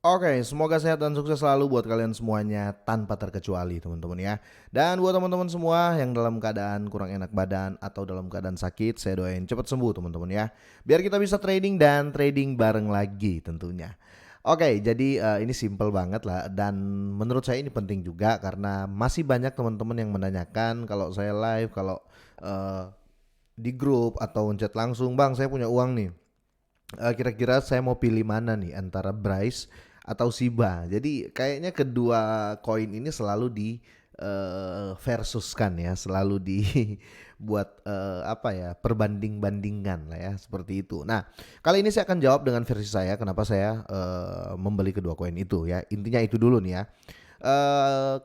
Oke, semoga sehat dan sukses selalu buat kalian semuanya tanpa terkecuali teman-teman ya. Dan buat teman-teman semua yang dalam keadaan kurang enak badan atau dalam keadaan sakit, saya doain cepat sembuh teman-teman ya. Biar kita bisa trading dan trading bareng lagi tentunya. Oke, jadi ini simple banget lah dan menurut saya ini penting juga karena masih banyak teman-teman yang menanyakan kalau saya live, kalau eh, di grup atau chat langsung, "Bang, saya punya uang nih. Kira-kira saya mau pilih mana nih antara Bryce atau Shiba." Jadi kayaknya kedua koin ini selalu di versuskan ya, selalu dibuat apa ya, perbanding-bandingan lah ya, seperti itu. Nah, kali ini saya akan jawab dengan versi saya kenapa saya membeli kedua koin itu ya. Intinya itu dulu nih ya.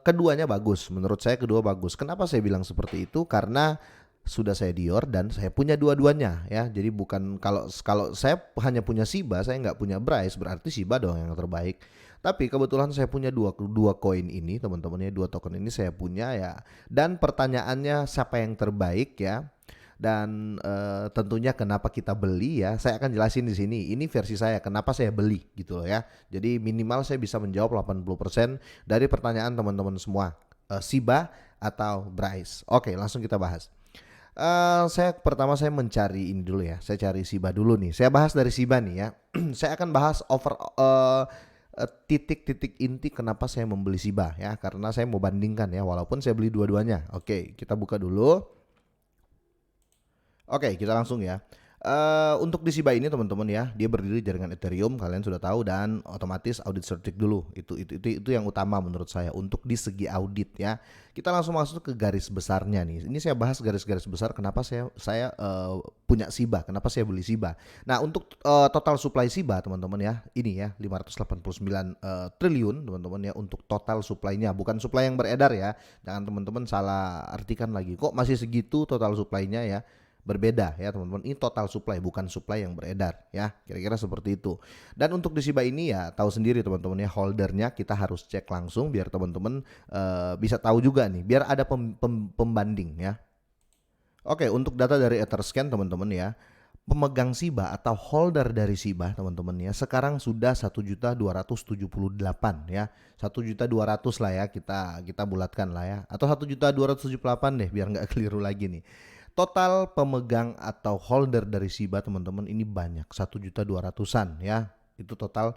Keduanya bagus, menurut saya kedua bagus. Kenapa saya bilang seperti itu? Karena sudah saya Dior dan saya punya dua-duanya ya. Jadi bukan kalau kalau saya hanya punya Shiba, saya nggak punya Bryce, berarti Shiba dong yang terbaik. Tapi kebetulan saya punya dua dua koin ini, teman-teman ya, dua token ini saya punya ya. Dan pertanyaannya siapa yang terbaik ya? Dan tentunya kenapa kita beli ya, saya akan jelasin di sini. Ini versi saya kenapa saya beli gitu loh ya. Jadi minimal saya bisa menjawab 80% dari pertanyaan teman-teman semua. Shiba atau Bryce. Oke, langsung kita bahas. Saya pertama saya mencari ini dulu ya. Saya cari Shiba dulu nih. Saya bahas dari Shiba nih ya. Saya akan bahas titik-titik inti kenapa saya membeli Shiba ya. Karena saya mau bandingkan ya. Walaupun saya beli dua-duanya. Oke, kita buka dulu. Oke, kita langsung ya. Untuk di Shiba ini teman-teman ya, dia berdiri jaringan Ethereum, kalian sudah tahu dan otomatis audit certik dulu. Itu yang utama menurut saya untuk di segi audit ya. Kita langsung masuk ke garis besarnya nih. Ini saya bahas garis-garis besar kenapa saya punya Shiba, kenapa saya beli Shiba. Nah, untuk total supply Shiba teman-teman ya, ini ya 589 triliun teman-teman ya untuk total supply-nya, bukan supply yang beredar ya. Jangan teman-teman salah artikan lagi. Kok masih segitu total supply-nya ya? Berbeda ya teman-teman, ini total supply bukan supply yang beredar ya, kira-kira seperti itu. Dan untuk di Shiba ini ya tahu sendiri teman-teman ya, holdernya kita harus cek langsung biar teman-teman bisa tahu juga nih, biar ada pembanding ya. Oke, untuk data dari Etherscan teman-teman ya, pemegang Shiba atau holder dari Shiba teman-teman ya sekarang sudah 1.278 ya, 1.200.000 lah ya, kita bulatkan lah ya, atau 1.278 deh biar nggak keliru lagi nih. Total pemegang atau holder dari Shiba teman-teman ini banyak, 1.200.000-an ya. Itu total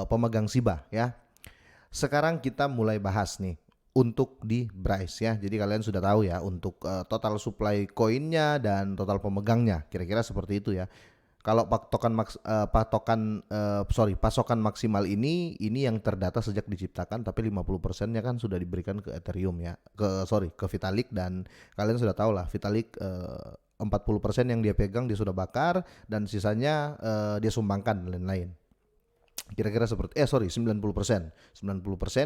pemegang Shiba ya. Sekarang kita mulai bahas nih untuk di Bryce ya. Jadi kalian sudah tahu ya untuk total supply koinnya dan total pemegangnya. Kira-kira seperti itu ya. Kalau pasokan maksimal ini yang terdata sejak diciptakan, tapi 50%-nya kan sudah diberikan ke Ethereum ya. Ke Vitalik, dan kalian sudah tahu lah Vitalik 40% yang dia pegang dia sudah bakar dan sisanya dia sumbangkan dan lain-lain. Kira-kira seperti 90%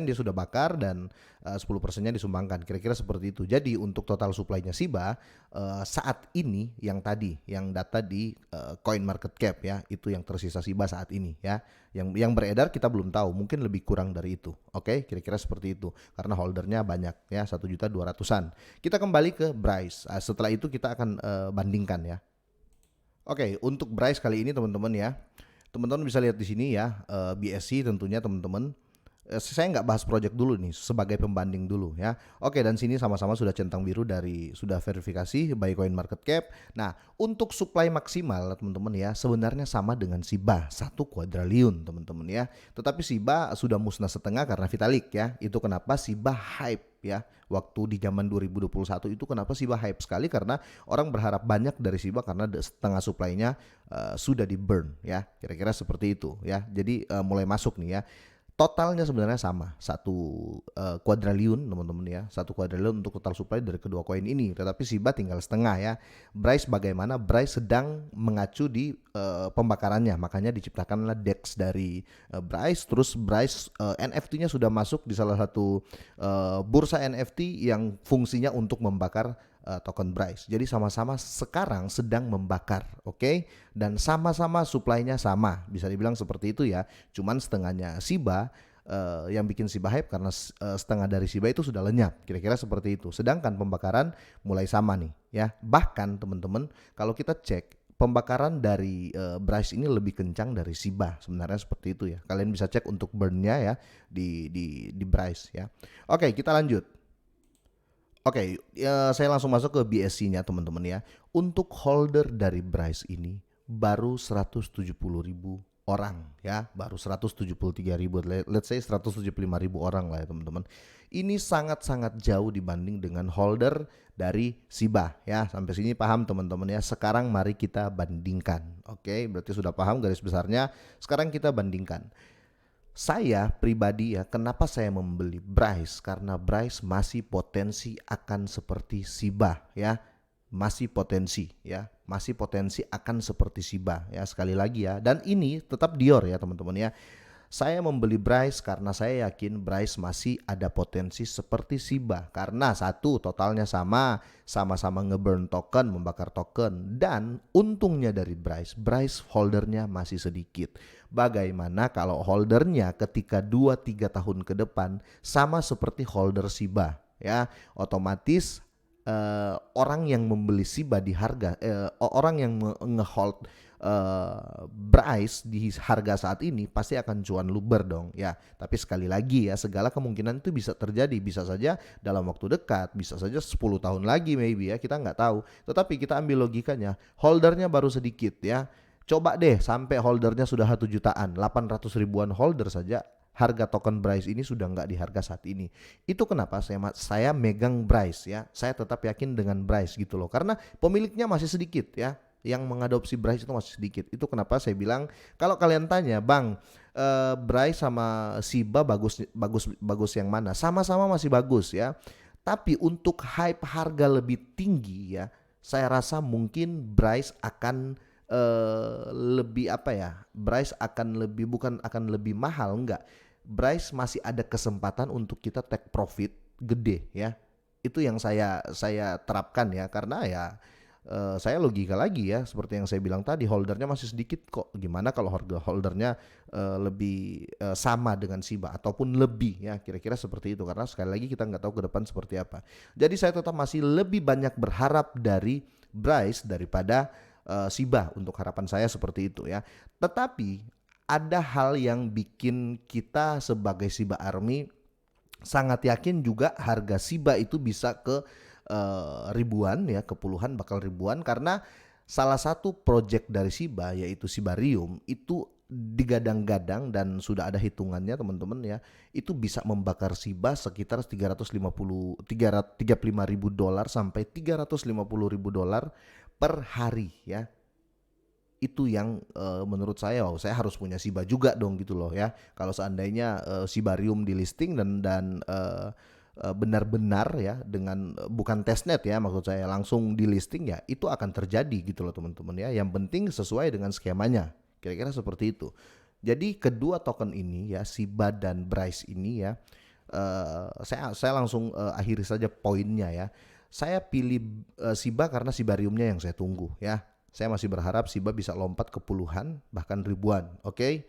dia sudah bakar dan 10%-nya disumbangkan, kira-kira seperti itu. Jadi untuk total supply-nya Shiba saat ini yang tadi yang data di coin market cap ya, itu yang tersisa Shiba saat ini ya. Yang beredar kita belum tahu, mungkin lebih kurang dari itu. Oke, kira-kira seperti itu karena holdernya banyak ya, 1.200.000-an. Kita kembali ke Bryce. Setelah itu kita akan bandingkan ya. Oke, untuk Bryce kali ini teman-teman ya, teman-teman bisa lihat di sini ya, BSC tentunya teman-teman. Saya nggak bahas project dulu nih, sebagai pembanding dulu ya. Oke, dan sini sama-sama sudah centang biru dari sudah verifikasi by coin market cap. Nah, untuk supply maksimal teman-teman ya, sebenarnya sama dengan Shiba 1 kuadriliun teman-teman ya. Tetapi Shiba sudah musnah setengah karena Vitalik ya. Itu kenapa Shiba hype ya. Waktu di zaman 2021 itu kenapa Shiba hype sekali, karena orang berharap banyak dari Shiba karena setengah supply-nya sudah di burn ya. Kira-kira seperti itu ya. Jadi mulai masuk nih ya. Totalnya sebenarnya sama, 1 kuadriliun teman-teman ya, 1 kuadriliun untuk total supply dari kedua koin ini. Tetapi Shiba tinggal setengah ya. Bryce bagaimana? Bryce sedang mengacu di pembakarannya, makanya diciptakanlah DEX dari Bryce. Terus Bryce NFT-nya sudah masuk di salah satu bursa NFT yang fungsinya untuk membakar token Bryce. Jadi sama-sama sekarang sedang membakar, oke? Dan sama-sama supply-nya sama, bisa dibilang seperti itu ya. Cuman setengahnya Shiba, yang bikin Shiba hype karena setengah dari Shiba itu sudah lenyap, kira-kira seperti itu. Sedangkan pembakaran mulai sama nih ya. Bahkan teman-teman kalau kita cek pembakaran dari Bryce ini lebih kencang dari Shiba, sebenarnya seperti itu ya. Kalian bisa cek untuk burn-nya ya di Bryce ya. Oke, kita lanjut. Oke, ya, saya langsung masuk ke BSC-nya teman-teman ya. Untuk holder dari Bryce ini baru 170.000 orang ya, baru 173.000, let's say 175.000 orang lah ya teman-teman. Ini sangat-sangat jauh dibanding dengan holder dari Shiba ya. Sampai sini paham teman-teman ya. Sekarang mari kita bandingkan. Oke, berarti sudah paham garis besarnya. Sekarang kita bandingkan. Saya pribadi ya, kenapa saya membeli Bryce? Karena Bryce masih potensi akan seperti Shiba ya. Masih potensi ya, masih potensi akan seperti Shiba ya, sekali lagi ya. Dan ini tetap Dior ya teman-teman ya. Saya membeli Bryce karena saya yakin Bryce masih ada potensi seperti Shiba. Karena satu, totalnya sama-sama ngeburn token, membakar token. Dan untungnya dari Bryce holdernya masih sedikit. Bagaimana kalau holdernya ketika 2-3 tahun ke depan sama seperti holder Shiba ya, otomatis orang yang membeli Shiba di harga orang yang ngehold Bryce di harga saat ini pasti akan cuan luber dong ya. Tapi sekali lagi ya, segala kemungkinan itu bisa terjadi, bisa saja dalam waktu dekat, bisa saja 10 tahun lagi maybe ya, kita nggak tahu. Tetapi kita ambil logikanya, holdernya baru sedikit ya. Coba deh sampai holdernya sudah 1 jutaan, 800 ribuan holder saja, harga token Bryce ini sudah nggak di harga saat ini. Itu kenapa saya megang Bryce ya. Saya tetap yakin dengan Bryce gitu loh. Karena pemiliknya masih sedikit ya. Yang mengadopsi Bryce itu masih sedikit. Itu kenapa saya bilang, kalau kalian tanya, Bang, Bryce sama Shiba bagus yang mana? Sama-sama masih bagus ya. Tapi untuk hype harga lebih tinggi ya, saya rasa mungkin Bryce akan lebih apa ya? Bryce akan lebih, bukan akan lebih mahal, enggak. Bryce masih ada kesempatan untuk kita take profit gede ya. Itu yang saya terapkan ya, karena ya saya logika lagi ya, seperti yang saya bilang tadi, holdernya masih sedikit kok. Gimana kalau harga holdernya lebih sama dengan Shiba ataupun lebih ya, kira-kira seperti itu. Karena sekali lagi kita nggak tahu ke depan seperti apa. Jadi saya tetap masih lebih banyak berharap dari Bryce daripada Shiba, untuk harapan saya seperti itu ya. Tetapi ada hal yang bikin kita sebagai Shiba Army sangat yakin juga harga Shiba itu bisa ke ribuan ya, ke puluhan, bakal ribuan, karena salah satu project dari Shiba yaitu Shibarium itu digadang-gadang dan sudah ada hitungannya teman-teman ya, itu bisa membakar Shiba sekitar $35.000 sampai $350.000 per hari ya. Itu yang menurut saya, wow, saya harus punya Shiba juga dong gitu loh ya. Kalau seandainya Shibarium di listing dan benar-benar ya, dengan bukan testnet ya, maksud saya langsung di listing ya, itu akan terjadi gitu loh teman-teman ya. Yang penting sesuai dengan skemanya, kira-kira seperti itu. Jadi kedua token ini ya, Shiba dan Bryce ini ya, saya langsung akhiri saja poinnya ya. Saya pilih Shiba karena Shibariumnya yang saya tunggu ya. Saya masih berharap Shiba bisa lompat ke puluhan bahkan ribuan. Oke.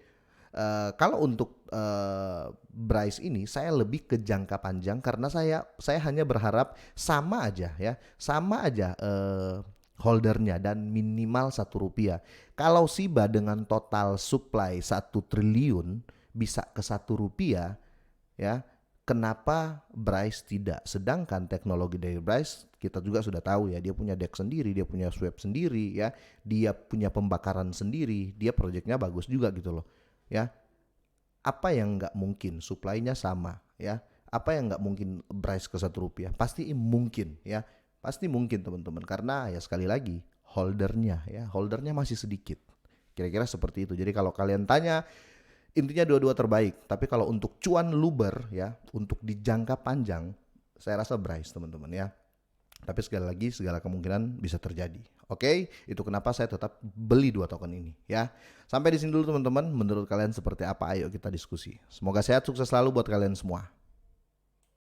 Kalau untuk Bryce ini saya lebih ke jangka panjang, karena saya hanya berharap sama aja ya, holdernya dan minimal Rp1. Kalau Shiba dengan total supply 1 triliun bisa ke Rp1 ya, kenapa Bryce tidak? Sedangkan teknologi dari Bryce kita juga sudah tahu ya, dia punya deck sendiri, dia punya swap sendiri ya, dia punya pembakaran sendiri, dia proyeknya bagus juga gitu loh ya. Apa yang nggak mungkin? Supply-nya sama ya. Apa yang nggak mungkin Bryce ke Rp1? Pasti mungkin ya, pasti mungkin teman-teman, karena ya sekali lagi holdernya masih sedikit. Kira-kira seperti itu. Jadi kalau kalian tanya, intinya dua-dua terbaik. Tapi kalau untuk cuan luber ya, untuk di jangka panjang, saya rasa Bryce teman-teman ya. Tapi sekali lagi, segala kemungkinan bisa terjadi. Oke, itu kenapa saya tetap beli dua token ini ya. Sampai di sini dulu teman-teman. Menurut kalian seperti apa? Ayo kita diskusi. Semoga sehat, sukses selalu buat kalian semua.